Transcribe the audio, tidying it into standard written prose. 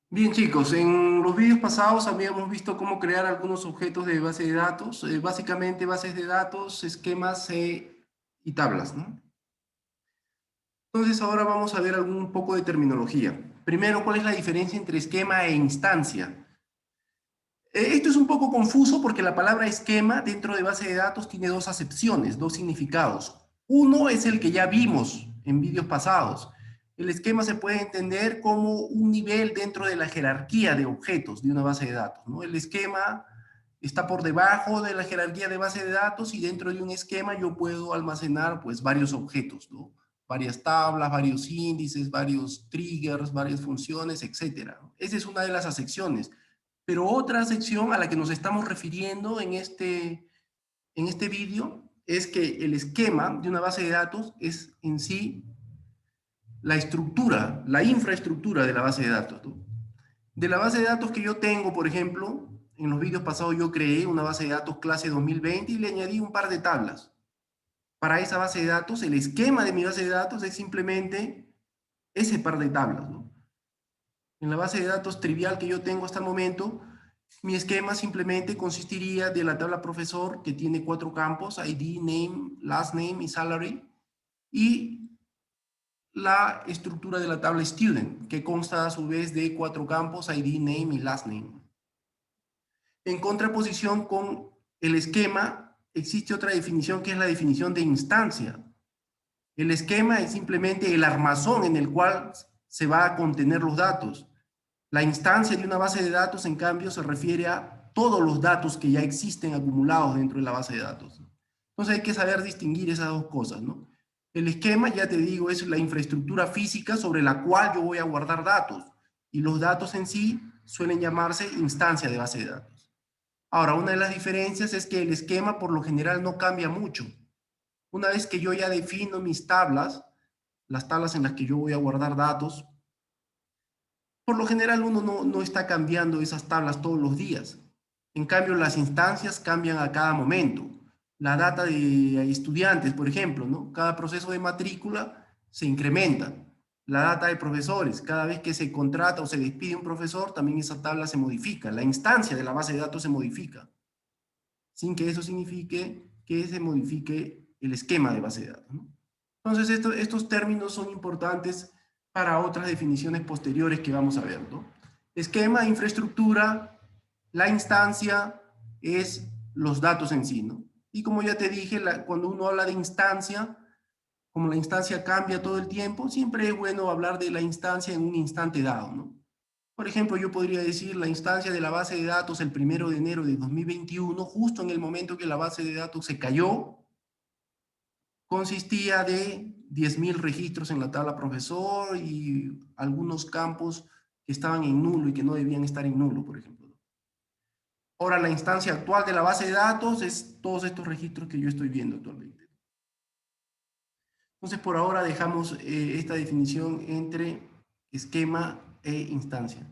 Bien, chicos, en los vídeos pasados habíamos visto cómo crear algunos objetos de base de datos, básicamente bases de datos, esquemas y tablas, ¿no? Entonces ahora vamos a ver un poco de terminología. Primero, ¿cuál es la diferencia entre esquema e instancia? Esto es un poco confuso porque la palabra esquema dentro de base de datos tiene dos acepciones, dos significados. Uno es el que ya vimos en vídeos pasados. El esquema se puede entender como un nivel dentro de la jerarquía de objetos de una base de datos, ¿no? El esquema está por debajo de la jerarquía de base de datos y dentro de un esquema yo puedo almacenar pues varios objetos, ¿no? Varias tablas, varios índices, varios triggers, varias funciones, etcétera. Esa es una de las acepciones. Pero otra sección a la que nos estamos refiriendo en este vídeo es que el esquema de una base de datos es en sí la estructura, la infraestructura de la base de datos, ¿no? De la base de datos que yo tengo, por ejemplo, en los vídeos pasados yo creé una base de datos clase 2020 y le añadí un par de tablas. Para esa base de datos, el esquema de mi base de datos es simplemente ese par de tablas, ¿no? En la base de datos trivial que yo tengo hasta el momento, mi esquema simplemente consistiría de la tabla profesor, que tiene 4 campos, ID, name, last name y salary, y la estructura de la tabla student, que consta a su vez de 4 campos, ID, name y last name. En contraposición con el esquema, existe otra definición que es la definición de instancia. El esquema es simplemente el armazón en el cual se va a contener los datos. La instancia de una base de datos, en cambio, se refiere a todos los datos que ya existen acumulados dentro de la base de datos. Entonces hay que saber distinguir esas dos cosas, ¿no? El esquema, ya te digo, es la infraestructura física sobre la cual yo voy a guardar datos. Y los datos en sí suelen llamarse instancia de base de datos. Ahora, una de las diferencias es que el esquema por lo general no cambia mucho. Una vez que yo ya defino mis tablas, las tablas en las que yo voy a guardar datos, por lo general uno no está cambiando esas tablas todos los días. En cambio, las instancias cambian a cada momento. La data de estudiantes, por ejemplo, ¿no? Cada proceso de matrícula se incrementa. La data de profesores, cada vez que se contrata o se despide un profesor, también esa tabla se modifica. La instancia de la base de datos se modifica, sin que eso signifique que se modifique el esquema de base de datos, ¿no? Entonces, estos términos son importantes para otras definiciones posteriores que vamos a ver, ¿no? Esquema, infraestructura, la instancia es los datos en sí, ¿no? Y como ya te dije, cuando uno habla de instancia, como la instancia cambia todo el tiempo, siempre es bueno hablar de la instancia en un instante dado, ¿no? Por ejemplo, yo podría decir la instancia de la base de datos el 1 de enero de 2021, justo en el momento que la base de datos se cayó, consistía de 10.000 registros en la tabla profesor y algunos campos que estaban en nulo y que no debían estar en nulo, por ejemplo. Ahora, la instancia actual de la base de datos es todos estos registros que yo estoy viendo actualmente. Entonces, por ahora dejamos esta definición entre esquema e instancia.